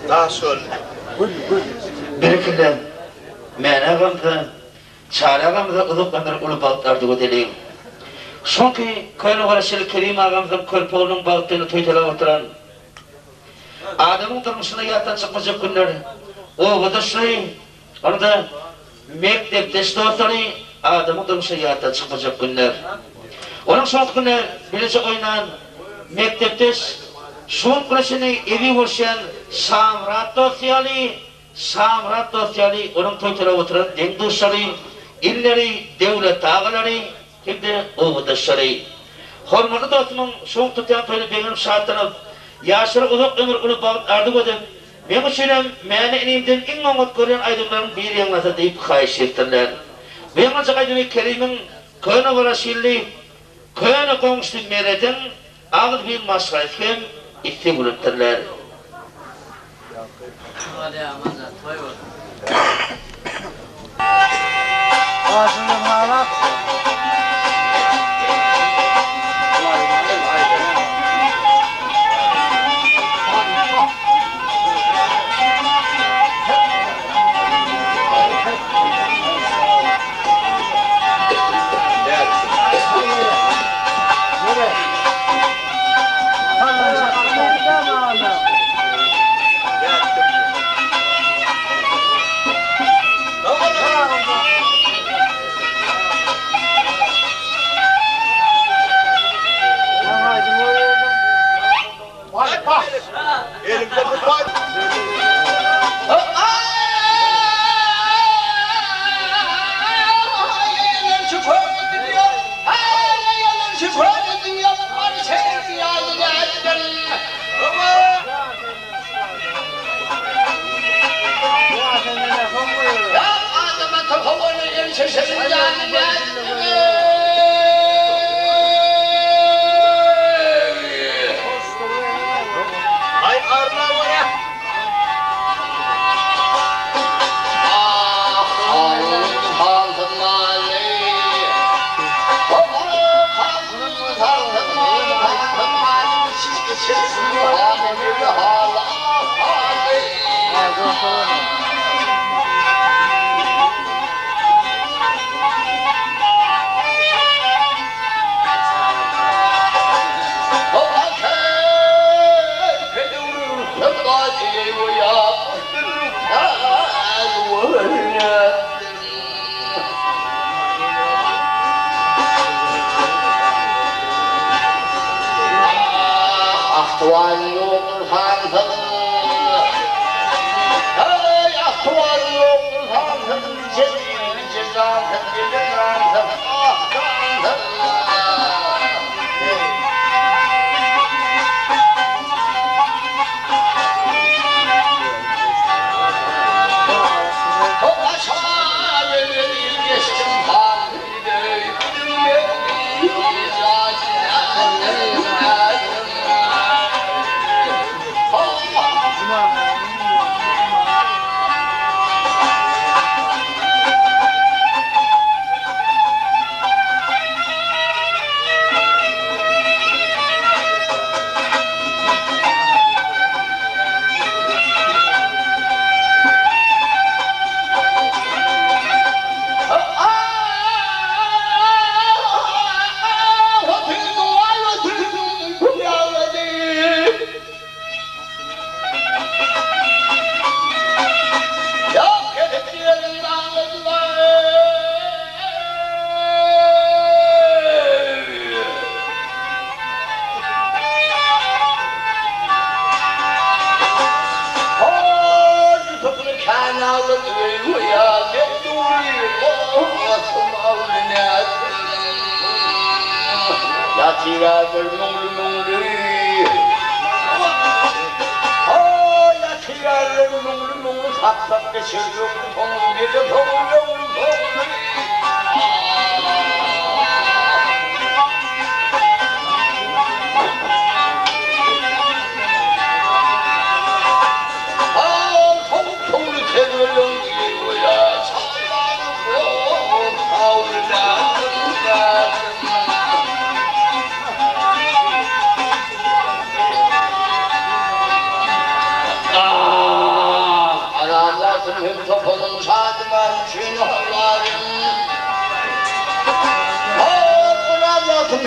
Daha şöyle. Birikinde mene gamda, çare gamda ılıklanır ulu balıklardı ödeleyim. Şonki köyün uğraşılı Kerim ağamızın körpoğunun balıktığını toytala oturan adamın durmuşuna yatan çıkmayacak günler o vıdışlayı orada mektepteş dostları adamın durmuşuna yatan çıkmayacak günler onun son günler bilecek oynayan mektepteş son güneşini evi hoşlayan Samrat dosyali onun toytala oturan denk dostları illeri devlet ağaları kimde o dışarı. Hormonlu dostumum soğuk tutan toylu benim şartlanıp yaşlı uzak ömür ulu balık ardık ödüm. Ben düşünüm meni inimden en mamut görülen aydınların bir yanlasa deyip kayış ettirler. Ben ancak aydını Kerim'in köyüne uğraşıldı, köyüne konuştu meredin ağır bir maşrayken isti bulutturlar. Ağzını bağlat. Elimde tutmayın. Ay arla oraya.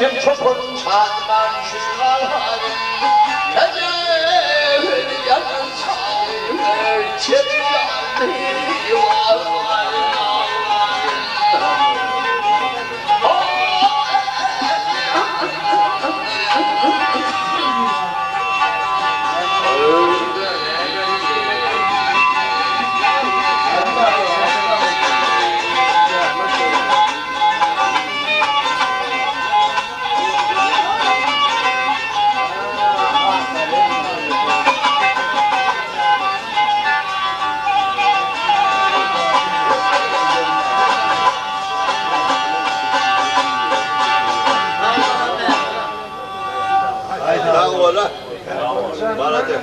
hem çobanın çatman şişkalar. Gece yanın çağır, çeçyandı var. Ola. Bana de.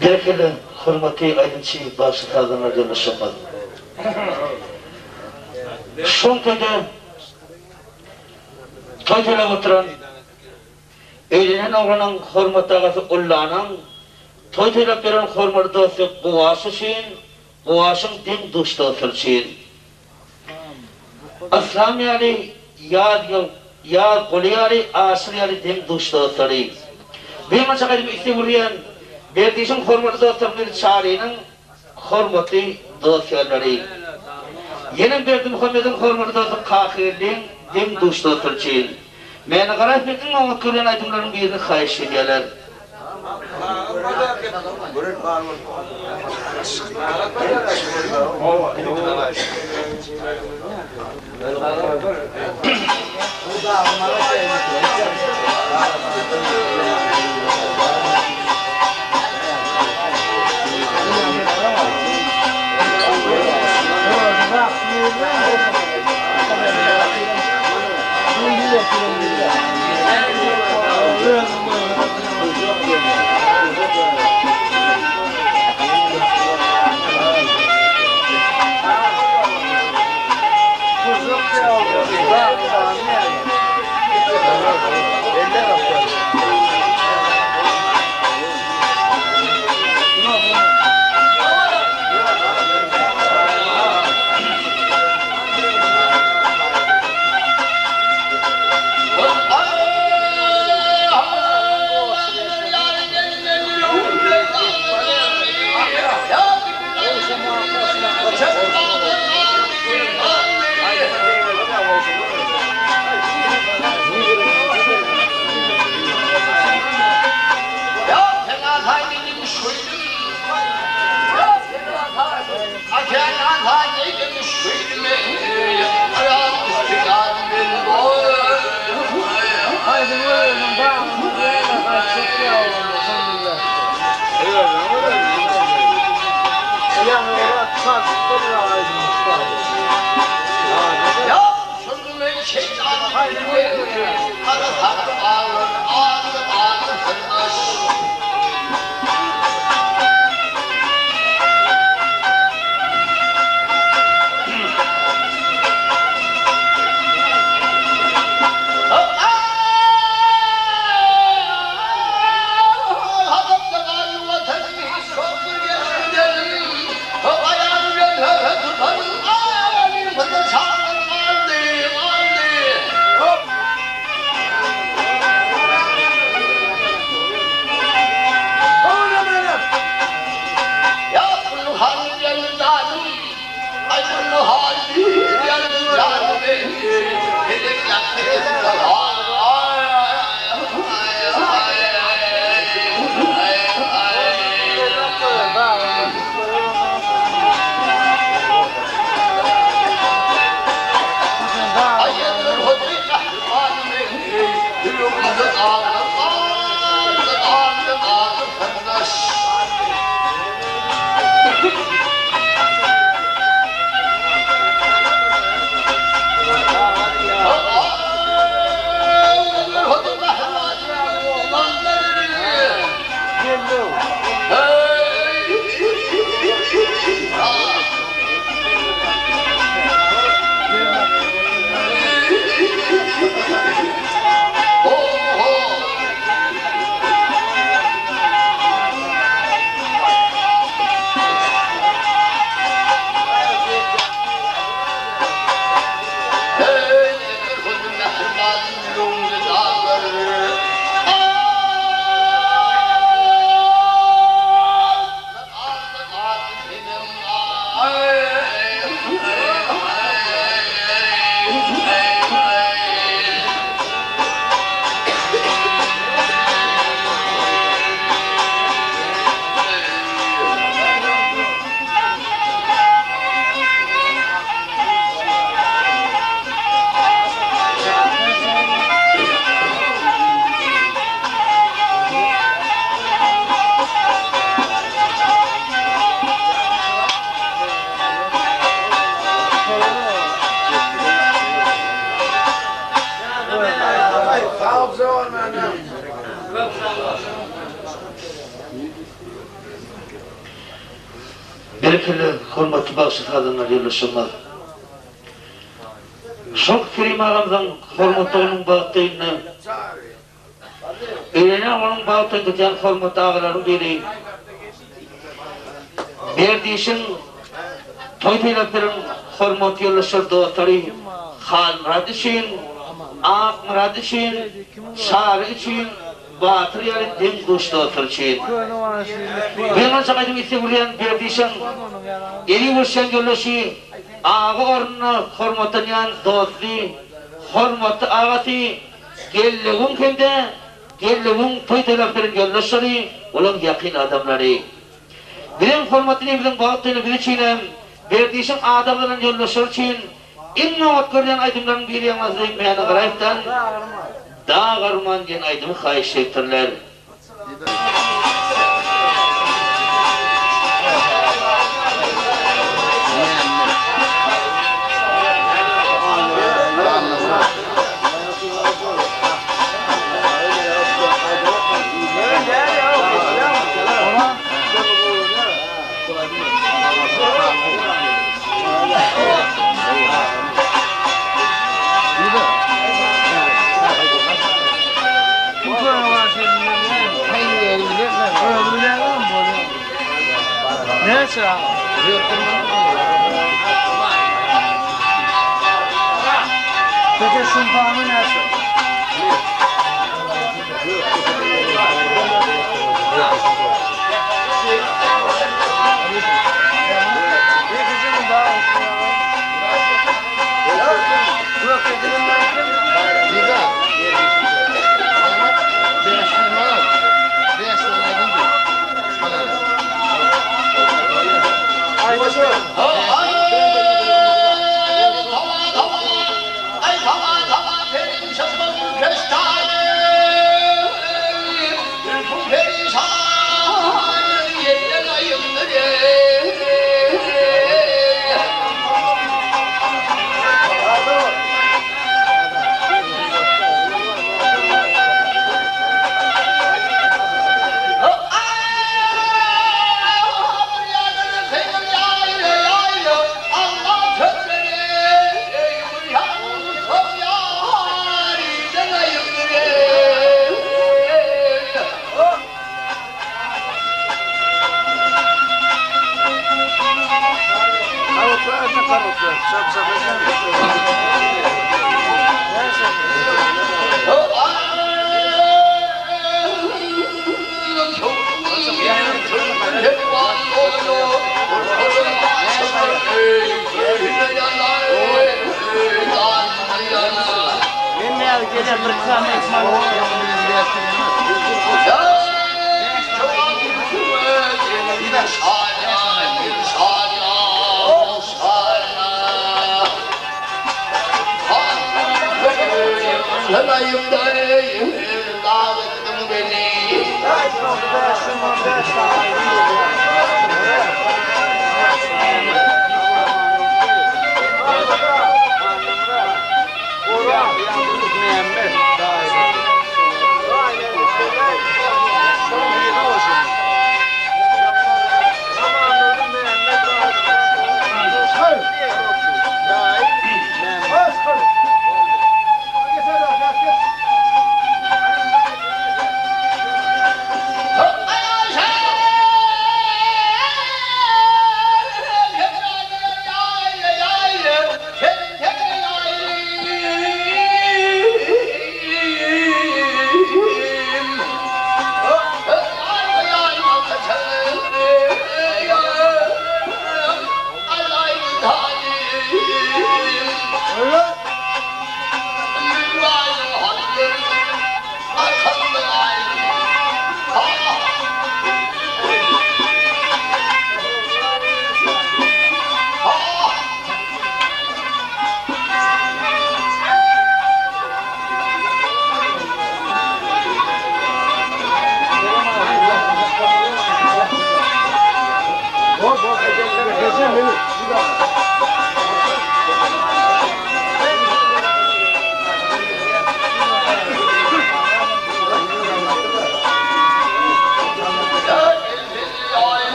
Gerekli hürmeti aydınçı başı tadına dönüşemez. Son köyde toytele oturan eğlenen oğlanın hürmeti ağası Ulla'nın toytele veren hürmeti dostu Kuvaşı için Kuvaşın din dostu için Aslam yani yad kuli yani asır yani din dostu için bir maçakaydı bir istivriyyen bir dişin hürmeti dostu bir çağrının hürmeti dostları Yine bir Muhammed'in hürmeti dostu kakirliğin din dostu için meni qarayıp bütün o kölen aydınların birini xahiş ediyorlar. Berkeli hurmatly bagşy hazırlar ýerleşmez. Şok Kerim ağamdan hormatlynyň bagtyny. Eýene onuň bagtyny giden hormatly ağalaryň biri. Berdişin toýtylapyryň hormatly ýerleşir dostary, Han Radişin, Ak Radişin, Şary üçin Batır ýaly dem goşdotyr üçin. Ben şaýdym ýetýän berdişin eri bolşan ýerleşi ağa orna hormatlanan dostly, hormatly agaty, gellegin kende, gellegin toýtylapyryň ýerleşiri, olam ýakyn adamlary. Bilen hormatly bilen bagtyny bilçinem, berdişin adamlaryň ýerleşir üçin inne otgörden aýdymlaryň biri ýalňyzy meni garaýpdan dağarman diyen aydımı hayiş ettirler. Neyse ya. Peki şuntanı neyse?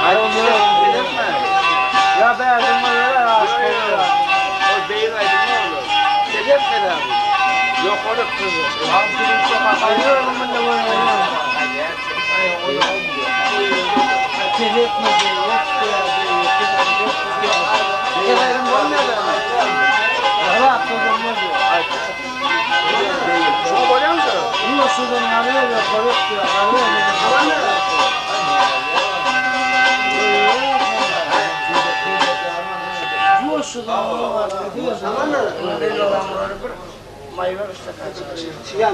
Hayır onu bilir mi? Ya beğendim öyle aşk olur. O beyin aydın ne olur? Sedef kadar. Yok onu kızı. Hayır oğlum ben de böyle. Sedef mi diyor? Gelelim olmuyor da. Allah kızım diyor. Şunu koyar mısın? Bunu sudan arıyor ya, koruk diyor. Arıyor ya. Bu sudan arıyor. Tamam mı? Belli olan bir mayva üstte kaçıyor.